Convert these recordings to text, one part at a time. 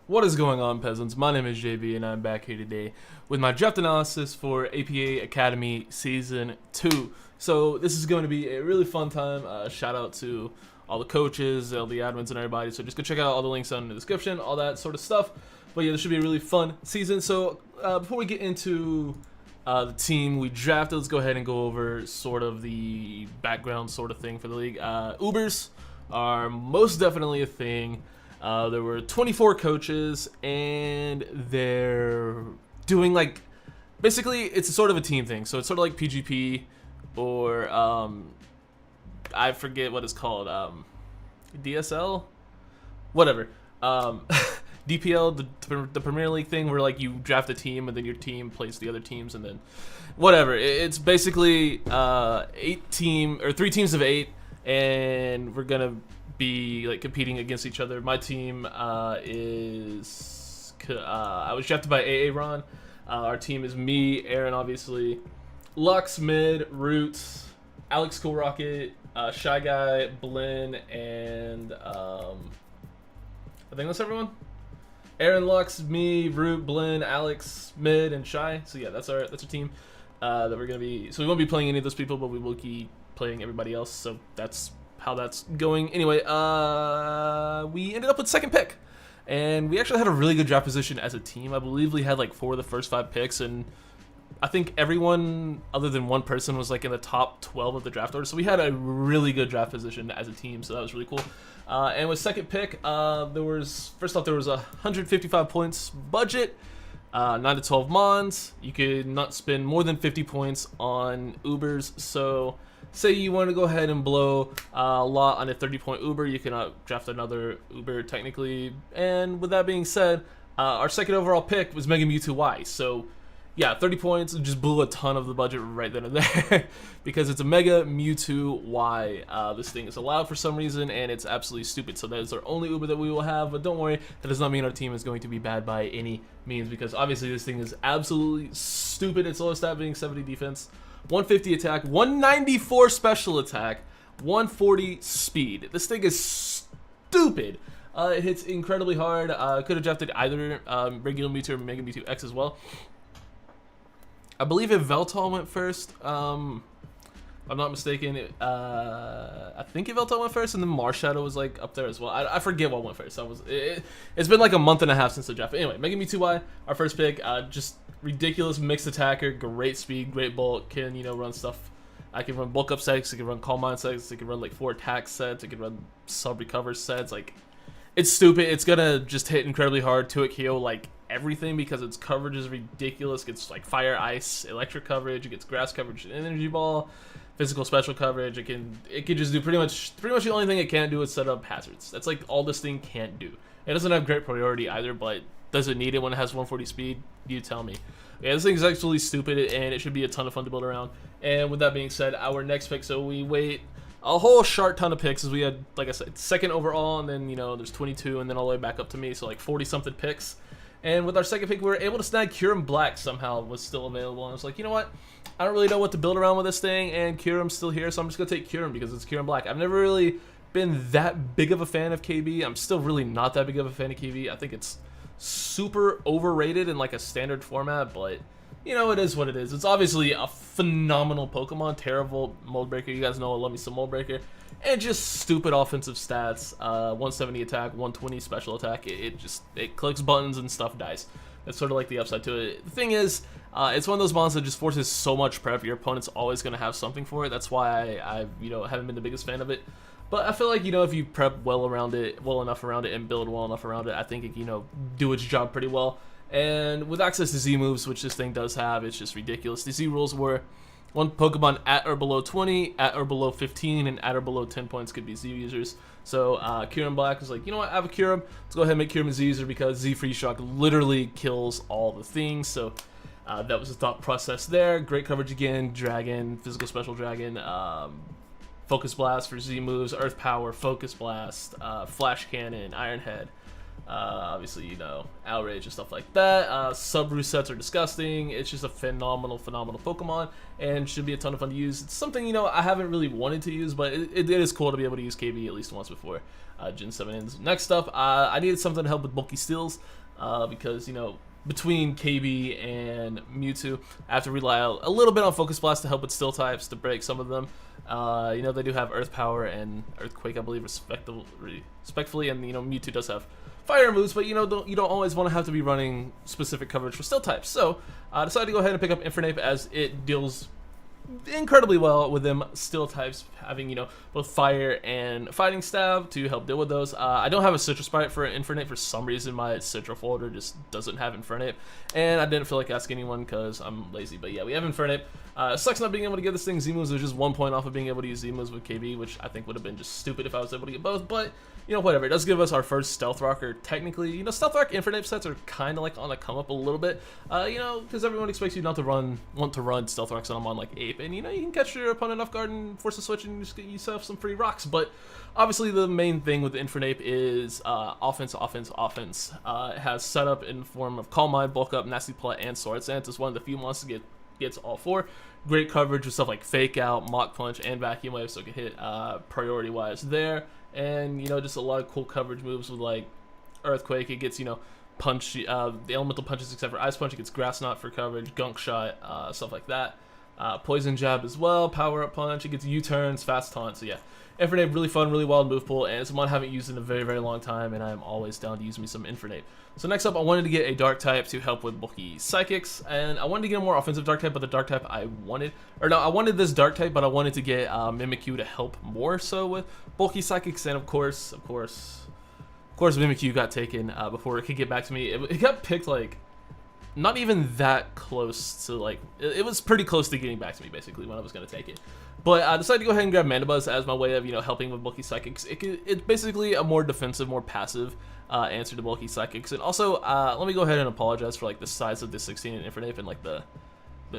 What is going on, peasants? My name is JB, and I'm back here today with my draft analysis for APA Academy Season 2. So this is going to be a really fun time. Shout out to all the coaches, all the admins, and everybody. So just go check out all the links down in the description, all that sort of stuff. But yeah, this should be a really fun season. So before we get into the team we drafted, let's go ahead and go over sort of the background sort of thing for the league. Ubers are most definitely a thing. There were 24 coaches, and they're doing like, basically it's a sort of a team thing. So it's sort of like PGP or I forget what it's called, DSL, whatever. DPL, the Premier League thing, where like you draft a team and then your team plays the other teams, and then whatever. It's basically 3 teams of 8, and we're gonna be like competing against each other. My team I was drafted by Aaron. Our team is me, Aaron, obviously, Lux, Mid, Roots, Alex, Cool Rocket, Shy Guy, Blinn, and I think that's everyone. Aaron, Lux, me, Root, Blinn, Alex, Mid, and Shy. So yeah, that's our team that we're gonna be. So we won't be playing any of those people, but we will keep playing everybody else. So that's how that's going. Anyway, we ended up with second pick, and we actually had a really good draft position as a team. I believe we had like 4 of the first 5 picks, and I think everyone other than one person was like in the top 12 of the draft order. So we had a really good draft position as a team, so that was really cool. And with second pick, there was 155 points budget, 9 to 12 mons. You could not spend more than 50 points on Ubers. So say you want to go ahead and blow a lot on a 30-point Uber, you cannot draft another Uber technically. And with that being said, our second overall pick was MEWTWO. So yeah, 30 points, just blew a ton of the budget right then and there because it's a MEWTWO. This thing is allowed for some reason, and it's absolutely stupid. So that is our only Uber that we will have, but don't worry, that does not mean our team is going to be bad by any means, because obviously this thing is absolutely stupid. Its lowest stat being 70 defense, 150 attack, 194 special attack, 140 speed. This thing is stupid. It hits incredibly hard. Could have drafted either regular Mewtwo or MEWTWO X as well. I believe if Veltal went first, if I'm not mistaken, I think if Veltal went first, and then Marshadow was like up there as well. I forget what went first. It's been like a month and a half since the draft. But anyway, MEWTWO, our first pick, just ridiculous mixed attacker, great speed, great bulk, can run stuff. I can run bulk up sets, I can run calm mind sets, I can run like 4 attack sets, I can run sub recover sets. Like, it's stupid. It's gonna just hit incredibly hard to a KO like everything, because its coverage is ridiculous. It gets like fire, ice, electric coverage. It gets grass coverage, and energy ball, physical special coverage. It can just do pretty much the only thing it can't do is set up hazards. That's like all this thing can't do. It doesn't have great priority either, but does it need it when it has 140 speed? You tell me. Yeah, this thing is actually stupid, and it should be a ton of fun to build around. And with that being said, our next pick, so we wait a whole sharp ton of picks, as we had, like I said, second overall, and then there's 22, and then all the way back up to me, so like 40 something picks. And with our second pick, we were able to snag Kyurem Black somehow, was still available. And I was like, you know what? I don't really know what to build around with this thing, and Kyurem's still here, so I'm just going to take Kyurem because it's Kyurem Black. I've never really been that big of a fan of KB. I'm still really not that big of a fan of KB. I think it's super overrated in like a standard format, but it is what it is. It's obviously a phenomenal Pokemon. Terravolt, Mold Breaker. You guys know I love me some Mold Breaker. And just stupid offensive stats. 170 attack, 120 special attack. It clicks buttons and stuff dies. That's sort of like the upside to it. The thing is, it's one of those monsters that just forces so much prep. Your opponent's always going to have something for it. That's why I haven't been the biggest fan of it. But I feel like, if you prep well enough around it, and build well enough around it, I think it can, do its job pretty well. And with access to Z moves, which this thing does have, it's just ridiculous. The Z rules were 1 Pokemon at or below 20, at or below 15, and at or below 10 points could be Z users. So Kyurem Black was like, you know what, I have a Kyurem. Let's go ahead and make Kyurem a Z user, because Z Free Shock literally kills all the things. So that was the thought process there. Great coverage again, Dragon, Physical Special Dragon, Focus Blast for Z moves, Earth Power, Focus Blast, Flash Cannon, Iron Head. Obviously, Outrage and stuff like that. Sub sets are disgusting. It's just a phenomenal Pokemon, and should be a ton of fun to use. It's something, I haven't really wanted to use, but it is cool to be able to use KB at least once before Gen 7 ends. Next up, I needed something to help with bulky steals. because, you know, between KB and Mewtwo, I have to rely a little bit on Focus Blast to help with Steel types to break some of them. You know, they do have Earth Power and Earthquake, I believe, respectfully, and, you know, Mewtwo does have fire moves, but, you know, you don't always want to have to be running specific coverage for Steel types. So I decided to go ahead and pick up Infernape, as it deals incredibly well with them Steel types, having, you know, both fire and fighting stab to help deal with those. I don't have a Citrus Sprite for Infernape. For some reason, my Citra folder just doesn't have Infernape, and I didn't feel like asking anyone because I'm lazy. But yeah, we have Infernape. Sucks not being able to get this thing Z-moves. There's just 1 point off of being able to use Z-moves with KB, which I think would have been just stupid if I was able to get both, but, you know, whatever. It does give us our first Stealth Rocker, technically. You know, Stealth Rock Infernape sets are kind of like on the come up a little bit, you know, because everyone expects you not to want to run Stealth Rocks on like Ape, and, you know, you can catch your opponent off guard and force a switch and just get yourself some free rocks. But obviously the main thing with Infernape is offense. It has setup in the form of Calm Mind, Bulk Up, Nasty Plot, and Sword Stance. It's one of the few monsters that gets all 4. Great coverage with stuff like Fake Out, Mach Punch, and Vacuum Wave, so it can hit priority wise there. And, you know, just a lot of cool coverage moves with, like, Earthquake. It gets, you know, punch, the elemental punches except for Ice Punch. It gets Grass Knot for coverage, Gunk Shot, stuff like that. Poison Jab as well, Power Up Punch. It gets U-turns, Fast Taunt. So yeah, Infernape, really fun, really wild move pool, and it's one I haven't used in a very, very long time, and I'm always down to use me some Infernape. So next up, I wanted to get a Dark type to help with bulky Psychics, and I wanted to get a more offensive Dark type, but the Dark type I wanted this Dark type, but I wanted to get Mimikyu to help more so with bulky Psychics, and of course, Mimikyu got taken before it could get back to me. It got picked, like, not even that close to, like, it was pretty close to getting back to me, basically, when I was going to take it. But I decided to go ahead and grab Mandibuzz as my way of, you know, helping with bulky Psychics. It's basically a more defensive, more passive answer to bulky Psychics. And also, let me go ahead and apologize for, like, the size of the 16 in Infernape and, like, the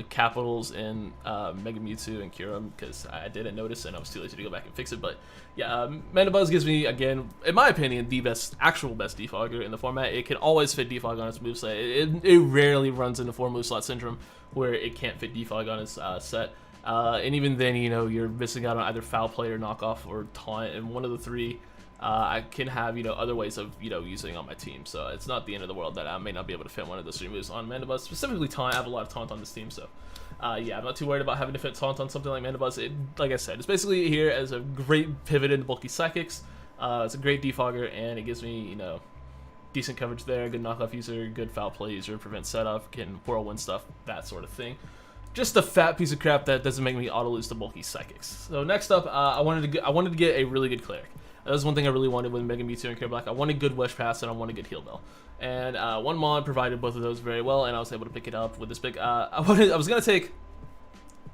capitals in Mega Mewtwo and Kyurem, because I didn't notice and I was too lazy to go back and fix it. But yeah, Mandibuzz gives me, again, in my opinion, the actual best defogger in the format. It can always fit defog on its moveset. It rarely runs into 4 move slot syndrome where it can't fit defog on its set. And even then, you know, you're missing out on either foul play or knockoff or taunt, and one of the 3 I can have, you know, other ways of, you know, using on my team. So it's not the end of the world that I may not be able to fit one of those 3 moves on Mandibuzz. Specifically Taunt, I have a lot of Taunt on this team, so yeah, I'm not too worried about having to fit Taunt on something like Mandibuzz. Like I said, it's basically here as a great pivot into bulky Psychics. It's a great defogger, and it gives me, you know, decent coverage there, good knockoff user, good foul play user, prevent setup, can whirlwind stuff, that sort of thing. Just a fat piece of crap that doesn't make me auto lose to bulky Psychics. So next up, I wanted to get a really good Cleric. That was one thing I really wanted with Mega Mewtwo and Clear Black. I wanted good Wish Pass and I wanted good Heal Bell. And one mod provided both of those very well, and I was able to pick it up with this pick.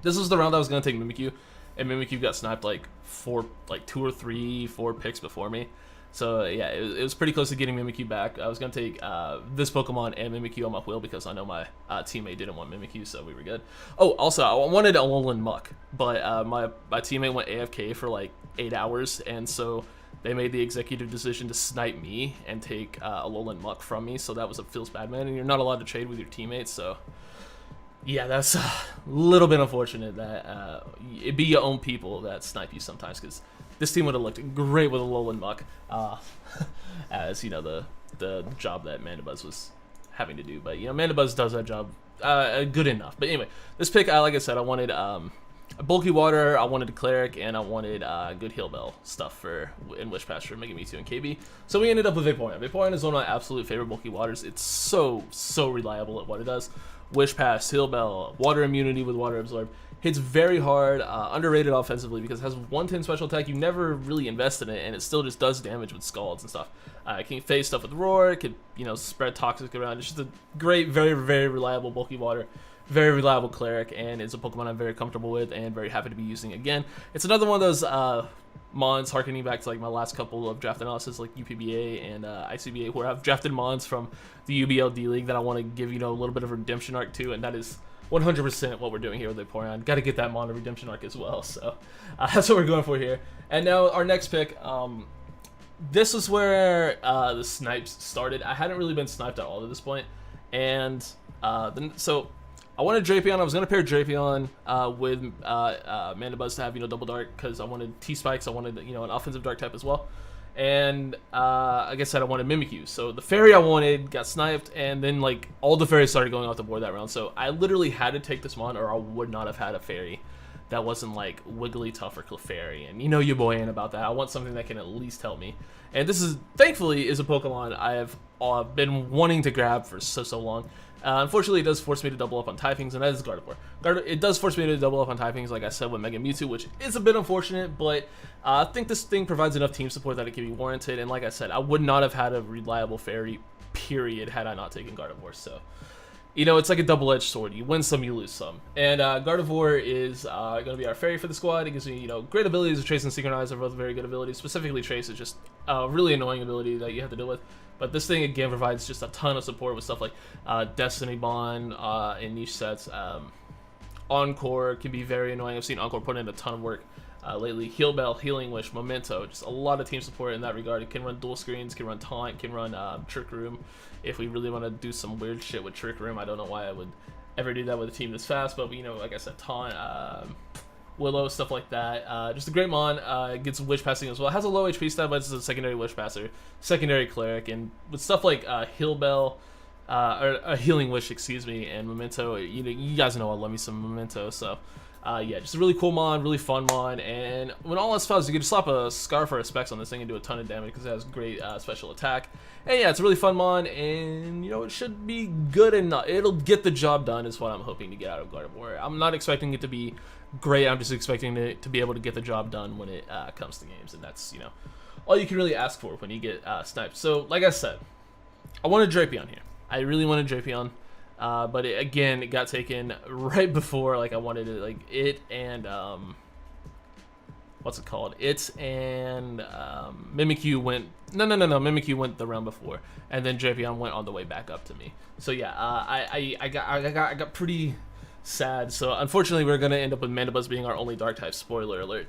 This was the round I was gonna take Mimikyu, and Mimikyu got sniped like 2 or 3, 4 picks before me. So yeah, it was pretty close to getting Mimikyu back. I was gonna take this Pokemon and Mimikyu on my wheel because I know my teammate didn't want Mimikyu, so we were good. Oh, also I wanted Alolan Muck, but my teammate went AFK for like 8 hours, and so they made the executive decision to snipe me and take Alolan Muck from me. So that was a feels bad, man, and you're not allowed to trade with your teammates. So yeah, that's a little bit unfortunate that it be your own people that snipe you sometimes, because this team would have looked great with Alolan Muck, as, you know, the job that Mandibuzz was having to do. But, you know, Mandibuzz does that job good enough. But anyway, this pick, like I said, I wanted a bulky water, I wanted a Cleric, and I wanted good Heal Bell stuff in Wish Pass for Mega Mewtwo and KB. So we ended up with Vaporeon. Vaporeon is one of my absolute favorite bulky waters. It's so reliable at what it does. Wish Pass, Heal Bell, Water Immunity with Water Absorb. Hits very hard, underrated offensively because it has 110 special attack. You never really invest in it, and it still just does damage with Scalds and stuff. It can phase stuff with Roar. It could, you know, spread Toxic around. It's just a great, very reliable bulky water. Very reliable Cleric, and it's a Pokemon I'm very comfortable with and very happy to be using again. It's another one of those mons harkening back to like my last couple of draft analysis, like UPBA and ICBA, where I've drafted mons from the UBLD League that I want to give, you know, a little bit of a redemption arc to, and that is 100% what we're doing here with Vaporeon. Got to get that Mon redemption arc as well, so that's what we're going for here. And now our next pick, this is where the snipes started. I hadn't really been sniped at all at this point, and so I wanted Drapion. I was gonna pair Drapion with Mandibuzz to have, you know, double dark, because I wanted T-Spikes. I wanted, you know, an offensive dark type as well. And like I said, I wanted MEWTWO. So the fairy I wanted got sniped, and then like all the fairies started going off the board that round. So I literally had to take this mon, or I would not have had a fairy that wasn't like Wigglytuff or Clefairy. And you know your boy ain't about that. I want something that can at least help me. And this is, thankfully, is a Pokemon I have been wanting to grab for so long. Unfortunately, it does force me to double up on typings, and that is Gardevoir. It does force me to double up on typings, like I said, with Mega Mewtwo, which is a bit unfortunate, but I think this thing provides enough team support that it can be warranted, and like I said, I would not have had a reliable fairy, period, had I not taken Gardevoir, so... You know, it's like a double-edged sword. You win some, you lose some. And Gardevoir is going to be our fairy for the squad. It gives me, you know, great abilities. Trace and Synchronize are both very good abilities. Specifically, Trace is just a really annoying ability that you have to deal with. But this thing, again, provides just a ton of support with stuff like Destiny Bond in niche sets. Encore can be very annoying. I've seen Encore put in a ton of work lately. Heal Bell, Healing Wish, Memento, just a lot of team support in that regard. It can run dual screens, can run Taunt, can run Trick Room. If we really want to do some weird shit with Trick Room, I don't know why I would ever do that with a team this fast, but you know, like I said, Taunt, Willow, stuff like that. Just a great mon. It gets Wish Passing as well. It has a low HP stat, but it's a secondary Wish Passer, secondary Cleric, and with stuff like Heal Bell, or a Healing Wish, excuse me, and Memento, you know, you guys know I love me some Memento, so... yeah, just a really cool mon, really fun mon, and when all else fails, you can just slap a Scarf or a Specs on this thing and do a ton of damage because it has great special attack. And yeah, it's a really fun mon, and you know, it should be good enough. It'll get the job done is what I'm hoping to get out of Gardevoir. I'm not expecting it to be great, I'm just expecting it to be able to get the job done when it comes to games, and that's, you know, all you can really ask for when you get sniped. So, like I said, I wanted Drapion here. I really wanted Drapion. But again, it got taken right before, like, I wanted it, like, it and, what's it called? It and, MEWTWO went, no, MEWTWO went the round before, and then Drapion went on the way back up to me. So, yeah, I got pretty sad, so unfortunately we're gonna end up with Mandibuzz being our only Dark-type, spoiler alert.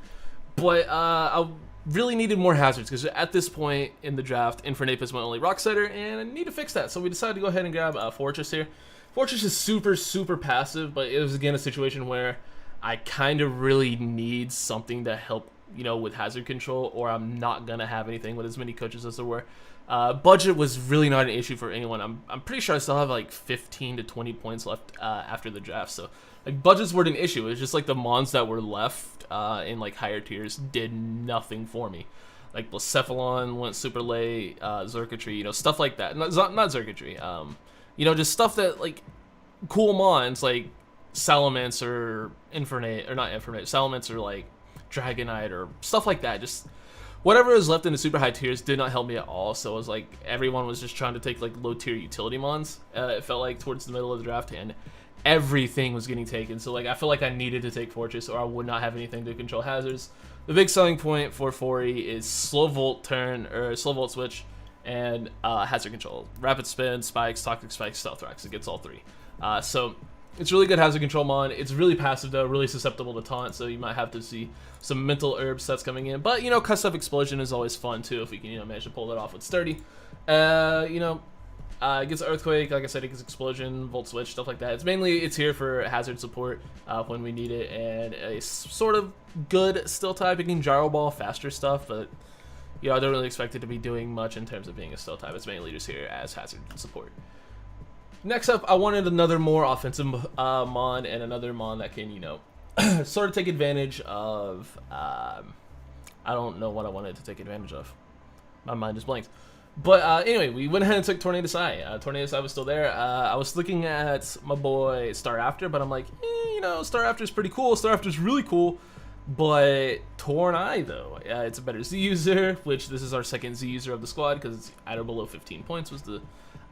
But, I really needed more hazards, because at this point in the draft, Infernape is my only Rock Setter, and I need to fix that, so we decided to go ahead and grab Fortress here. Fortress is super passive, but it was again a situation where I kind of really need something to help, you know, with hazard control, or I'm not gonna have anything with as many coaches as there were. Budget was really not an issue for anyone. I'm pretty sure I still have like 15 to 20 points left after the draft, so like budgets weren't an issue. It was just like the mons that were left in like higher tiers did nothing for me. Like Blacephalon went super late, Xurkitree, you know, stuff like that. Not Xurkitree. You know, just stuff that, like, cool mons, like Salamancer, Infernape, or not Infernape, Salamancer, like, Dragonite, or stuff like that. Just whatever was left in the super high tiers did not help me at all, so it was like, everyone was just trying to take, like, low-tier utility mons, it felt like, towards the middle of the draft, and everything was getting taken, so, like, I feel like I needed to take Fortress, or I would not have anything to control hazards. The big selling point for Fori is Slow Volt turn, or Slow Volt switch, and hazard control. Rapid Spin, Spikes, Toxic Spikes, Stealth Rocks. It gets all three. So it's really good hazard control mon. It's really passive though, really susceptible to taunt, so you might have to see some mental herb sets coming in. But, you know, Custom Explosion is always fun too if we can, you know, manage to pull that off with Sturdy. You know, it gets Earthquake, like I said, it gets Explosion, Volt Switch, stuff like that. It's here for hazard support when we need it, and a sort of good Steel type. It can Gyro Ball, faster stuff, but you know, I don't really expect it to be doing much in terms of being a Steel type. It's mainly just here as hazard support. Next up, I wanted another more offensive mon, and another mon that can, you know, sort of take advantage of, I don't know what I wanted to take advantage of. My mind just blanked. But anyway, we went ahead and took Tornado Psy. Tornado Psy was still there. I was looking at my boy Staraptor, but I'm like, you know, Staraptor is pretty cool. Staraptor is really cool. But Tornai, though, it's a better Z user, which this is our second Z user of the squad because it's at or below 15 points was the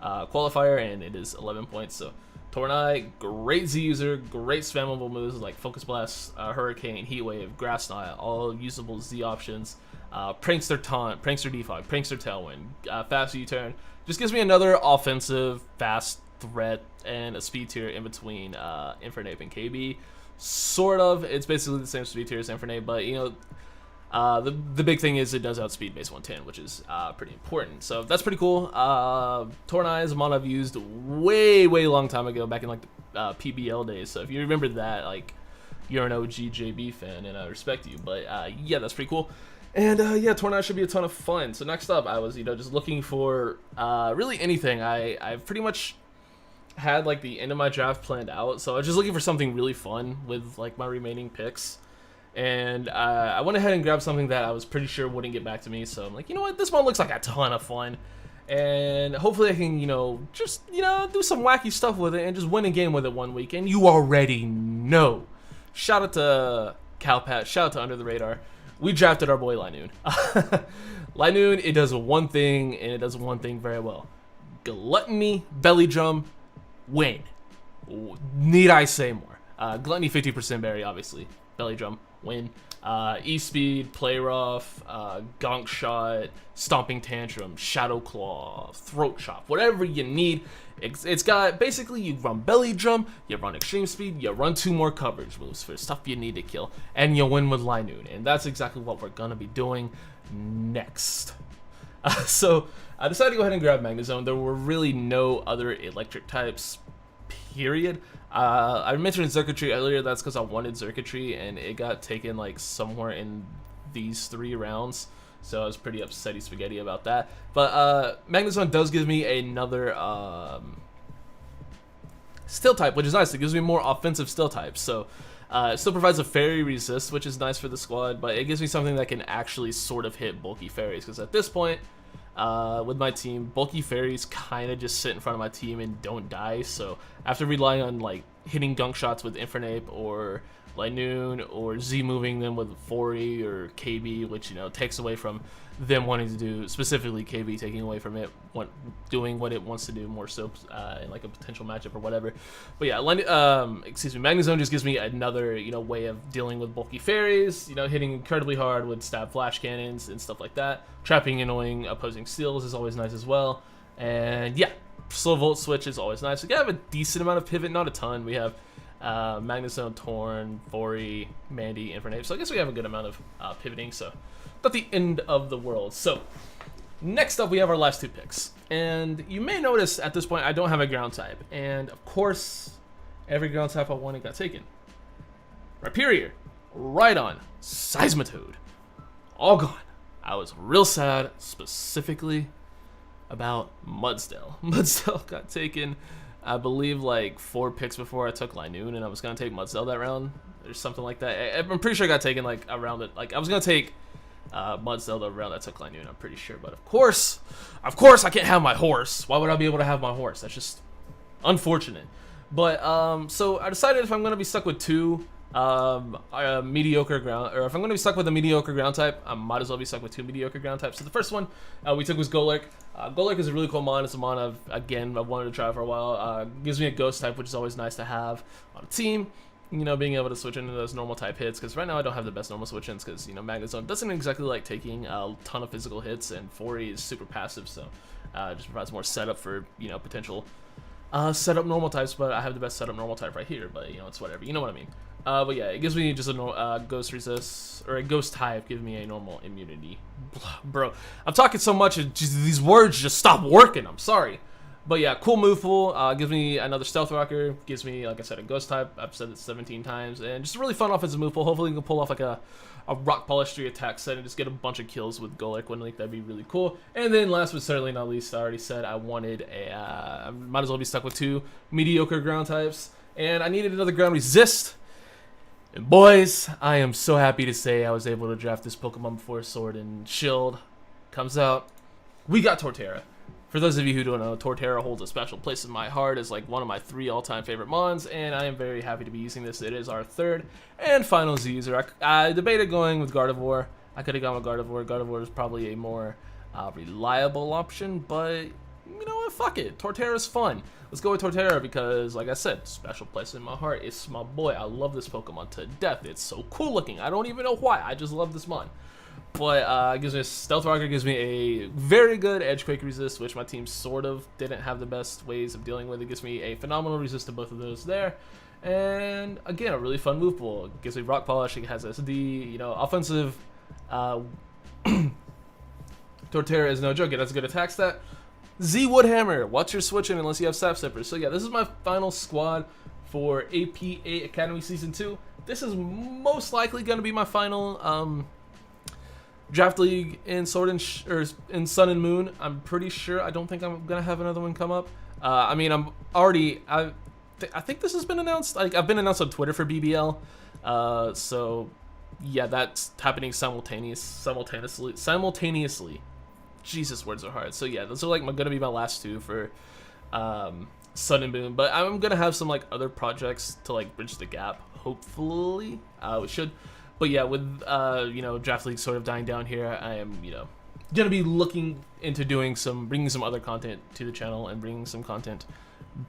qualifier, and it is 11 points. So Tornai, great Z user, great spammable moves like Focus Blast, Hurricane, Heat Wave, Grass Knot, all usable Z options. Prankster Taunt, Prankster Defog, Prankster Tailwind, Fast U-Turn. Just gives me another offensive, fast threat and a speed tier in between Infernape and KB. Sort of, it's basically the same speed tier as Infernape, but you know, the big thing is it does outspeed base 110, which is pretty important. So that's pretty cool. Tornai is a mon I've used way long time ago, back in like the PBL days. So if you remember that, like, you're an OG JB fan, and I respect you. But yeah, that's pretty cool. And yeah, Tornado should be a ton of fun. So next up, I was, just looking for really anything. I've pretty much had like the end of my draft planned out, so I was just looking for something really fun with like my remaining picks. And I went ahead and grabbed something that I was pretty sure wouldn't get back to me. So I'm like, you know what, this one looks like a ton of fun. And hopefully I can, just, do some wacky stuff with it and just win a game with it one week. And you already know. Shout out to Calpat, shout out to Under the Radar. We drafted our boy Linoon. Linoon, it does one thing, and it does one thing very well. Gluttony, belly drum, win. Need I say more? Gluttony 50% berry, obviously. Belly drum, win. E-speed, play rough, gonk shot, stomping tantrum, shadow claw, throat chop, whatever you need. It's got, basically, you run belly drum, you run extreme speed, you run 2 more coverage moves for stuff you need to kill, and you win with Linoon. And that's exactly what we're gonna be doing next. So I decided to go ahead and grab Magnezone. There were really no other electric types, period. I mentioned Xurkitree earlier. That's because I wanted Xurkitree, and it got taken like somewhere in these 3 rounds. So I was pretty upsetty spaghetti about that. But Magnezone does give me another Steel type, which is nice. It gives me more offensive Steel types. So it still provides a Fairy Resist, which is nice for the squad. But it gives me something that can actually sort of hit bulky Fairies. Because at this point, with my team, bulky Fairies kind of just sit in front of my team and don't die. So after relying on like hitting gunk shots with Infernape or Linoon or Z moving them with Fori or KB, which takes away from them wanting to do, specifically KB taking away from it doing what it wants to do more so in like a potential matchup or whatever. But yeah, Magnezone just gives me another way of dealing with bulky fairies, hitting incredibly hard with stab flash cannons and stuff like that. Trapping annoying opposing steals is always nice as well. And yeah, slow volt switch is always nice. We have a decent amount of pivot, not a ton. We have Magnezone, Torn, Fori, Mandy, Infernape. So I guess we have a good amount of pivoting, so not the end of the world. So next up, we have our last 2 picks. And you may notice at this point, I don't have a ground type. And of course, every ground type I wanted got taken. Rhyperior, Rhydon, Seismitoad, all gone. I was real sad, specifically about Mudsdale. Mudsdale got taken, I believe, like 4 picks before I took Linoon, and I was gonna take Mudsdale that round or something like that. I'm pretty sure I got taken like around it. Like I was gonna take Mudsdale the round I took Linoon, I'm pretty sure. But of course, I can't have my horse. Why would I be able to have my horse? That's just unfortunate. But so I decided if I'm gonna be stuck with 2 mediocre ground, or if I'm going to be stuck with a mediocre ground type, I might as well be stuck with 2 mediocre ground types. So the first one we took was Golurk. Golurk is a really cool mon. It's a mon I've wanted to try for a while. Gives me a ghost type, which is always nice to have on a team. Being able to switch into those normal type hits, because right now I don't have the best normal switch ins, because Magnezone doesn't exactly like taking a ton of physical hits, and Fori is super passive, so it just provides more setup for potential setup normal types. But I have the best setup normal type right here, but it's whatever, you know what I mean. But yeah, it gives me just a ghost resist, or a ghost type, give me a normal immunity. Bro, I'm talking so much, these words just stop working, I'm sorry. But yeah, cool move pool, gives me another Stealth Rocker, gives me, like I said, a ghost type. I've said it 17 times, and just a really fun offensive move pool. Hopefully you can pull off like a Rock Polish 3 attack set and just get a bunch of kills with Golurk. That'd be really cool. And then last but certainly not least, I already said I wanted I might as well be stuck with 2 mediocre ground types, and I needed another ground resist. And boys, I am so happy to say I was able to draft this Pokemon before Sword and Shield comes out. We got Torterra. For those of you who don't know, Torterra holds a special place in my heart as like one of my 3 all-time favorite mons, and I am very happy to be using this. It is our 3rd and final Z user. I debated going with Gardevoir. I could have gone with Gardevoir. Gardevoir is probably a more reliable option, but you know what? Fuck it. Torterra's fun. Let's go with Torterra because, like I said, special place in my heart. It's my boy. I love this Pokemon to death. It's so cool looking. I don't even know why. I just love this mon. But it gives me a Stealth Rocker, gives me a very good Edgequake resist, which my team sort of didn't have the best ways of dealing with. It gives me a phenomenal resist to both of those there. And again, a really fun move pool. It gives me Rock Polish, it has SD, offensive. Torterra is no joke. It has a good attack stat. Z Woodhammer, watch your switching unless you have Sap Sippers. So yeah, this is my final squad for APA Academy Season 2. This is most likely going to be my final Draft League in in Sun and Moon. I'm pretty sure. I don't think I'm gonna have another one come up. I mean, I'm already. I think this has been announced. Like, I've been announced on Twitter for BBL. So yeah, that's happening simultaneously. Jesus, words are hard. So yeah, those are like gonna be my last two for Sun and Moon. But I'm gonna have some like other projects to like bridge the gap. Hopefully, we should. But yeah, with Draft League sort of dying down here, I am gonna be looking into bringing some other content to the channel and bringing some content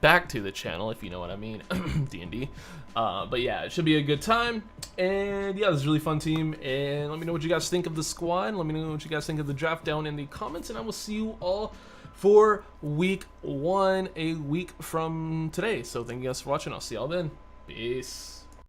back to the channel, if you know what I mean. D&D. But yeah, it should be a good time. And yeah, this is a really fun team. And let me know what you guys think of the squad. Let me know what you guys think of the draft down in the comments. And I will see you all for week 1, a week from today. So thank you guys for watching. I'll see y'all then. Peace.